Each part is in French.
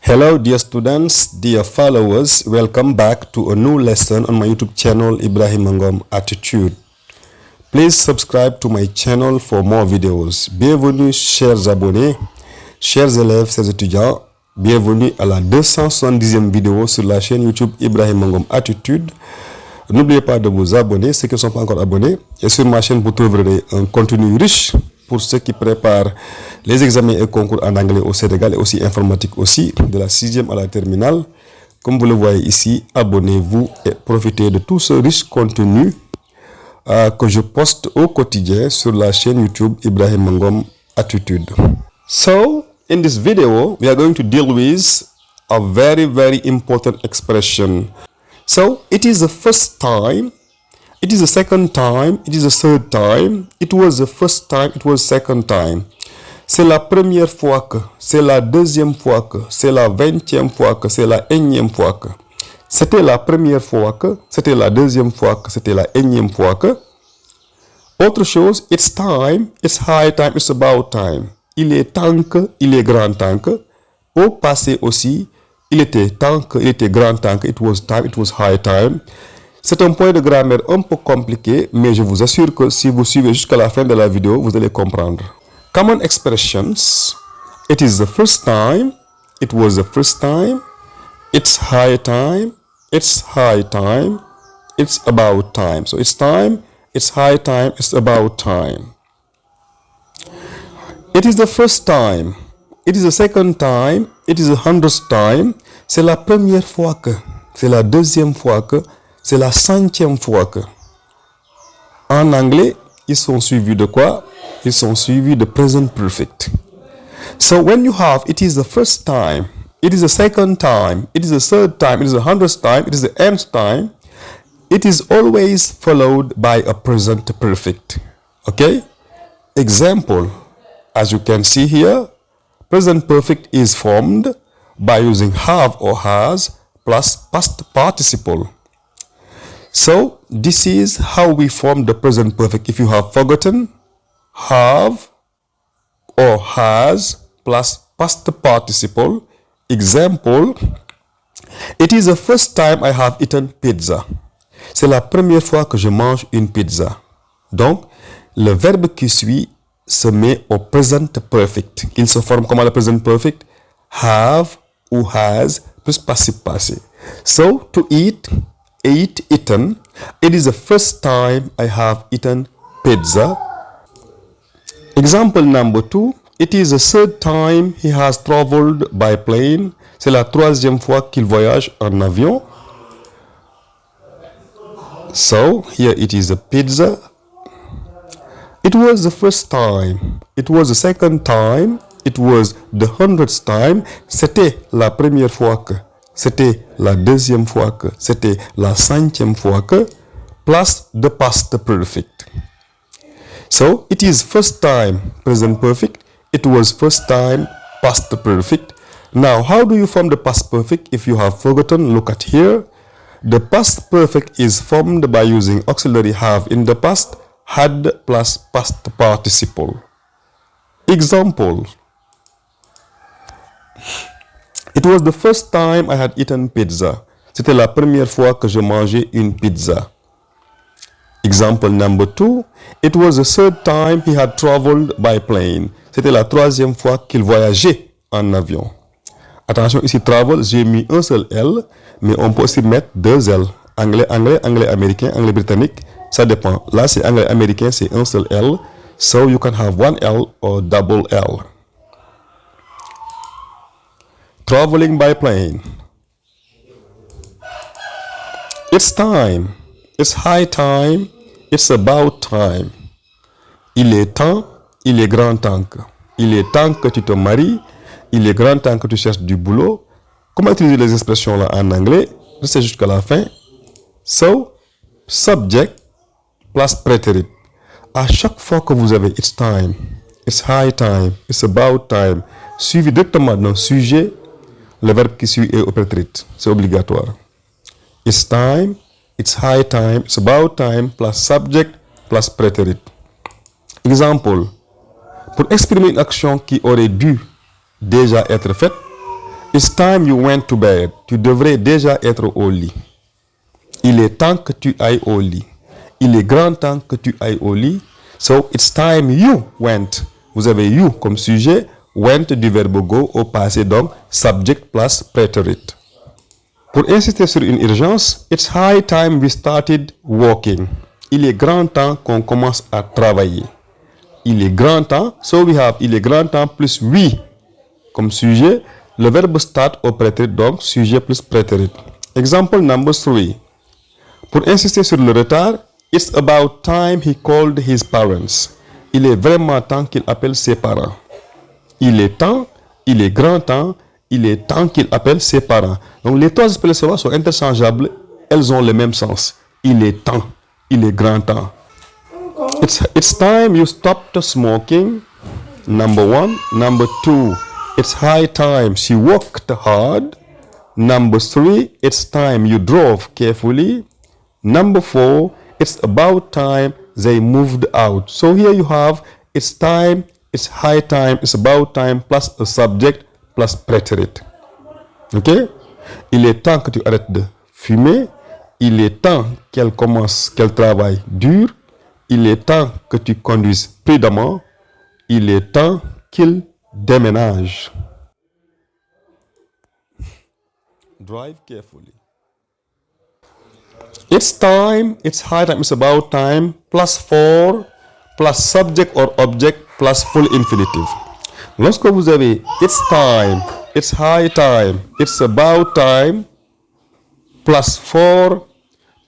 Hello dear students, dear followers, welcome back to a new lesson on my YouTube channel Ibrahima Ngom Attitude. Please subscribe to my channel for more videos. Bienvenue chers abonnés, chers élèves, chers étudiants. Bienvenue à la 270e vidéo sur la chaîne YouTube Ibrahima Ngom Attitude. N'oubliez pas de vous abonner, ceux qui ne sont pas encore abonnés. Et sur ma chaîne, vous trouverez un contenu riche pour ceux qui préparent les examens et concours en anglais au Sénégal et aussi informatique aussi, de la 6e à la terminale. Comme vous le voyez ici, abonnez-vous et profitez de tout ce riche contenu que je poste au quotidien sur la chaîne YouTube Ibrahima Ngom Attitude. So, in this video, we are going to deal with a very important expression. So, it is the first time, it is the second time, it is the third time, it was the first time, it was the second time. C'est la première fois que, c'est la deuxième fois que, c'est la 20e fois que, c'est la énième fois que. C'était la première fois que, c'était la deuxième fois que, c'était la énième fois que. Autre chose, it's time, it's high time, it's about time. Il est temps que, il est grand temps que. Au passé aussi, il était temps que, il était grand temps que, it was time, it was high time. C'est un point de grammaire un peu compliqué, mais je vous assure que si vous suivez jusqu'à la fin de la vidéo, vous allez comprendre. Common expressions. It is the first time, it was the first time, it's high time, it's high time, it's about time. So it's time, it's high time, it's about time. It is the first time, it is the second time, it is the 100th time. C'est la première fois que, c'est la deuxième fois que, c'est la 100e fois que. En anglais, ils sont suivis de quoi? Ils sont suivis de present perfect. So when you have it is the first time, it is the second time, it is the third time, it is the 100th time, it is the nth time, it is always followed by a present perfect. Okay? Example, as you can see here, present perfect is formed by using have or has plus past participle. So this is how we form the present perfect. If you have forgotten, have or has plus past participle. Example, it is the first time I have eaten pizza. C'est la première fois que je mange une pizza. Donc, le verbe qui suit se met au present perfect. Il se forme comment le present perfect? Have ou has plus participe passé. So, to eat, ate, eaten. It is the first time I have eaten pizza. Example number 2. It is the third time he has traveled by plane. C'est la troisième fois qu'il voyage en avion. So, here it is a pizza. It was the first time. It was the second time. It was the 100th time. C'était la première fois que. C'était la deuxième fois que. C'était la 100e fois que. Plus the past perfect. So, it is first time, present perfect. It was first time, past perfect. Now, how do you form the past perfect? If you have forgotten, look at here. The past perfect is formed by using auxiliary have in the past, had plus past participle. Example. It was the first time I had eaten pizza. C'était la première fois que je mangeais une pizza. Example number 2. It was the third time he had traveled by plane. C'était la troisième fois qu'il voyageait en avion. Attention, ici travel, j'ai mis un seul L, mais on peut aussi mettre deux L. Anglais, anglais, anglais américain, anglais britannique, ça dépend. Là, c'est anglais américain, c'est un seul L. So you can have one L or double L. Traveling by plane. It's time. It's high time. It's about time. Il est temps, il est grand temps que. Il est temps que tu te maries, il est grand temps que tu cherches du boulot. Comment utiliser les expressions là en anglais? Restez jusqu'à la fin. So, subject plus prétérit. À chaque fois que vous avez it's time, it's high time, it's about time, suivi directement d'un sujet, le verbe qui suit est au prétérit. C'est obligatoire. It's time, it's high time, it's about time, plus subject, plus prétérit. Exemple, pour exprimer une action qui aurait dû déjà être faite, It's time you went to bed. Tu devrais déjà être au lit. Il est temps que tu ailles au lit. Il est grand temps que tu ailles au lit. So, it's time you went. Vous avez you comme sujet, went du verbe go au passé, donc subject plus prétérit. Pour insister sur une urgence, it's high time we started working. Il est grand temps qu'on commence à travailler. Il est grand temps, so we have il est grand temps plus we comme sujet, le verbe start au prétérit, donc sujet plus prétérit. Example number 3. Pour insister sur le retard, it's about time he called his parents. Il est vraiment temps qu'il appelle ses parents. Il est temps, il est grand temps, il est temps qu'il appelle ses parents. Donc les trois expressions sont interchangeables, elles ont le même sens. Il est temps, il est grand temps. It's time you stopped smoking. Number 1. Number 2. It's high time she worked hard. Number 3. It's time you drove carefully. Number 4. It's about time they moved out. So here you have it's time, it's high time, it's about time plus a subject plus prétérit. Ok? Il est temps que tu arrêtes de fumer. Il est temps qu'elle commence, qu'elle travaille dur. Il est temps que tu conduises prudemment. Il est temps qu'il déménage. Drive carefully. It's time, it's high time, it's about time, plus for, plus subject or object, plus full infinitive. Lorsque vous avez it's time, it's high time, it's about time, plus for,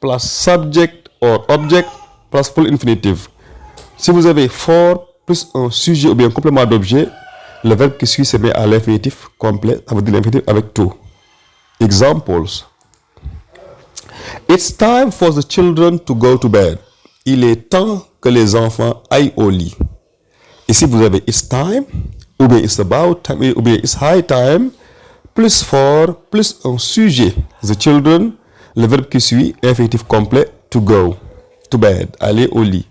plus subject or object, plus full infinitive. Si vous avez for plus un sujet ou bien un complément d'objet, le verbe qui suit se met à l'infinitif complet, ça veut dire l'infinitif avec tout. Examples. It's time for the children to go to bed. Il est temps que les enfants aillent au lit. Ici, vous avez it's time, ou bien it's about time, ou bien it's high time, plus for, plus un sujet. The children, le verbe qui suit, infinitif complet, to go, to bed, aller au lit.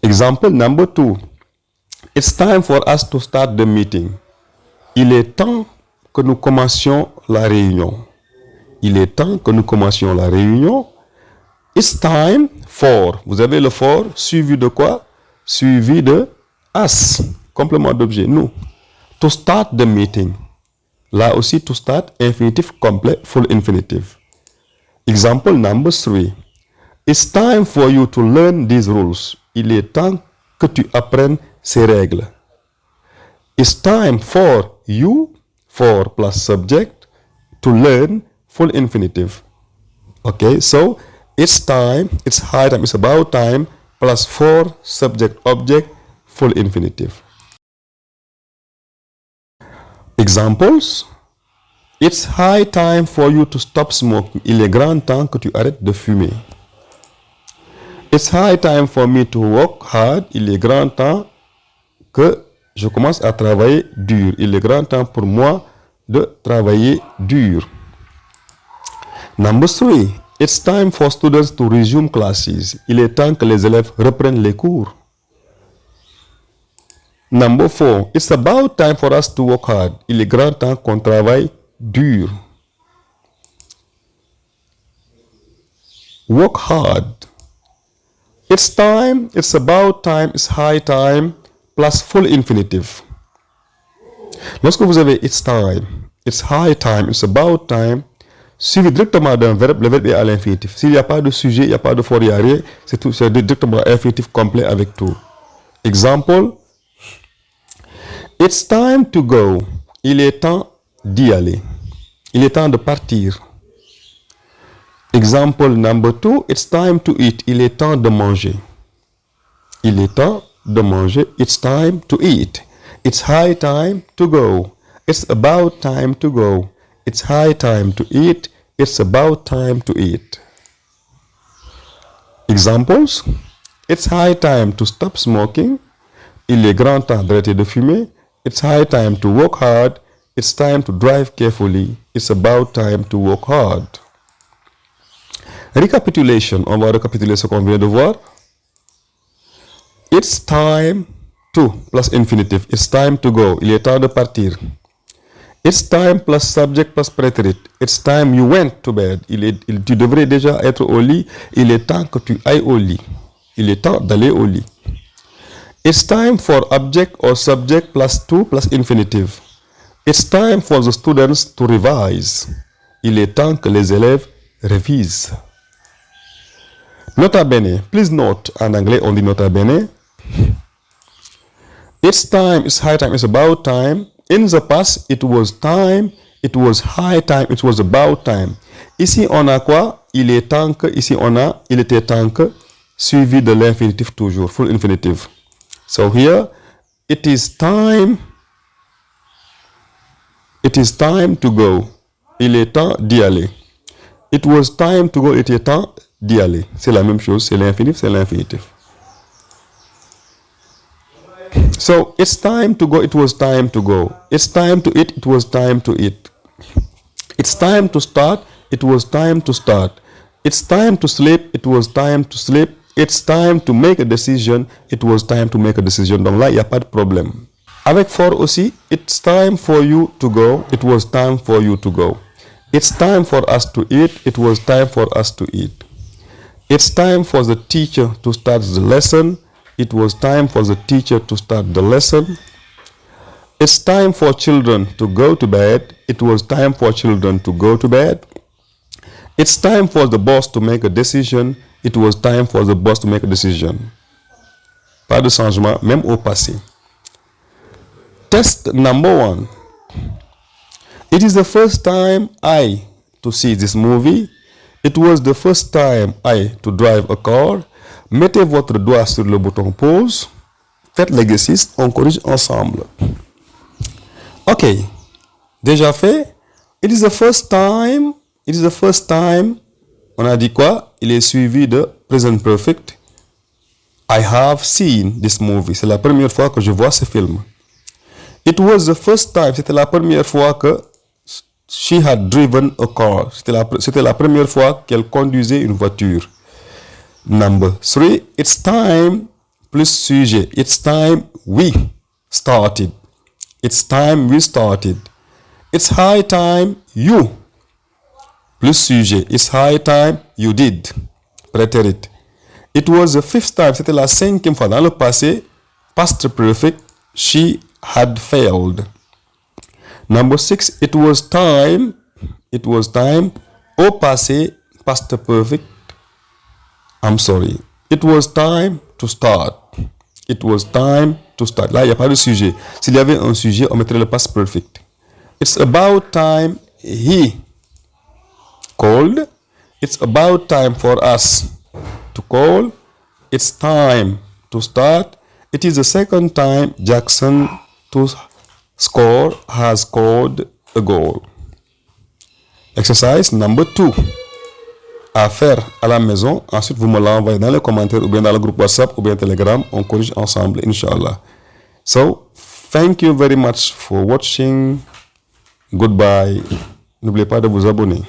Example number 2. It's time for us to start the meeting. Il est temps que nous commencions la réunion. Il est temps que nous commencions la réunion. It's time for. Vous avez le for suivi de quoi? Suivi de us. Complément d'objet, nous. To start the meeting. Là aussi, to start, infinitif complet, full infinitive. Example number 3. It's time for you to learn these rules. Il est temps que tu apprennes ces règles. It's time for you, for plus subject, to learn, full infinitive. Okay, so it's time, it's high time, it's about time, plus for, subject, object, full infinitive. Examples. It's high time for you to stop smoking. Il est grand temps que tu arrêtes de fumer. It's high time for me to work hard. Il est grand temps que je commence à travailler dur. Il est grand temps pour moi de travailler dur. Number 3. It's time for students to resume classes. Il est temps que les élèves reprennent les cours. Number 4. It's about time for us to work hard. Il est grand temps qu'on travaille dur. Work hard. It's time, it's about time, it's high time, plus full infinitive. Lorsque vous avez it's time, it's high time, it's about time, suivi directement d'un verbe, le verbe est à l'infinitif. S'il n'y a pas de sujet, il n'y a pas de for, il n'y a rien, c'est directement infinitif complet avec tout. Example. It's time to go. Il est temps d'y aller. Il est temps de partir. Example number 2. It's time to eat. Il est temps de manger. Il est temps de manger. It's time to eat. It's high time to go. It's about time to go. It's high time to eat. It's about time to eat. Examples. It's high time to stop smoking. Il est grand temps d'arrêter de fumer. It's high time to work hard. It's time to drive carefully. It's about time to work hard. Recapitulation. On va récapituler ce qu'on vient de voir. It's time to plus infinitive. It's time to go. Il est temps de partir. It's time plus subject plus prétérit. It's time you went to bed. Tu devrais déjà être au lit. Il est temps que tu ailles au lit. Il est temps d'aller au lit. It's time for object or subject plus to plus infinitive. It's time for the students to revise. Il est temps que les élèves révisent. Nota bene. Please note, en anglais on dit nota bene. It's time, it's high time, it's about time. In the past, it was time, it was high time, it was about time. Ici, on a quoi? Il est temps que, ici, on a, il était temps que, suivi de l'infinitif toujours, full infinitive. So here, it is time to go. Il est temps d'y aller. It was time to go, il était temps d'y aller. C'est la même chose, c'est l'infinitif, c'est l'infinitif. So, it's time to go, it was time to go. It's time to eat, it was time to eat. It's time to start, it was time to start. It's time to sleep, it was time to sleep. It's time to make a decision, it was time to make a decision. Donc là, il n'y a pas de problème. Avec for aussi, it's time for you to go, it was time for you to go. It's time for us to eat, it was time for us to eat. It's time for the teacher to start the lesson. It was time for the teacher to start the lesson. It's time for children to go to bed. It was time for children to go to bed. It's time for the boss to make a decision. It was time for the boss to make a decision. Pas de changement, même au passé. Test number 1. It is the first time I to see this movie. It was the first time I to drive a car. Mettez votre doigt sur le bouton pause. Faites l'exercice, on corrige ensemble. Ok, déjà fait. It is the first time. It is the first time. On a dit quoi? Il est suivi de present perfect. I have seen this movie. C'est la première fois que je vois ce film. It was the first time. C'était la première fois que she had driven a car. C'était la première fois qu'elle conduisait une voiture. Number 3, it's time plus sujet. It's time we started. It's time we started. It's high time you plus sujet. It's high time you did. Prétérit. It was the 5th time. C'était la 5e fois dans le passé. Past perfect. She had failed. Number 6, it was time. It was time. Au passé. Past perfect. I'm sorry. It was time to start. It was time to start. Là, il n'y a pas de sujet. S'il y avait un sujet, on mettrait le past perfect. It's about time he called. It's about time for us to call. It's time to start. It is the second time Jackson to score has scored a goal. Exercise number 2. À faire à la maison. Ensuite, vous me l'envoyez dans les commentaires ou bien dans le groupe WhatsApp ou bien Telegram. On corrige ensemble, Inch'Allah. So, thank you very much for watching. Goodbye. N'oubliez pas de vous abonner.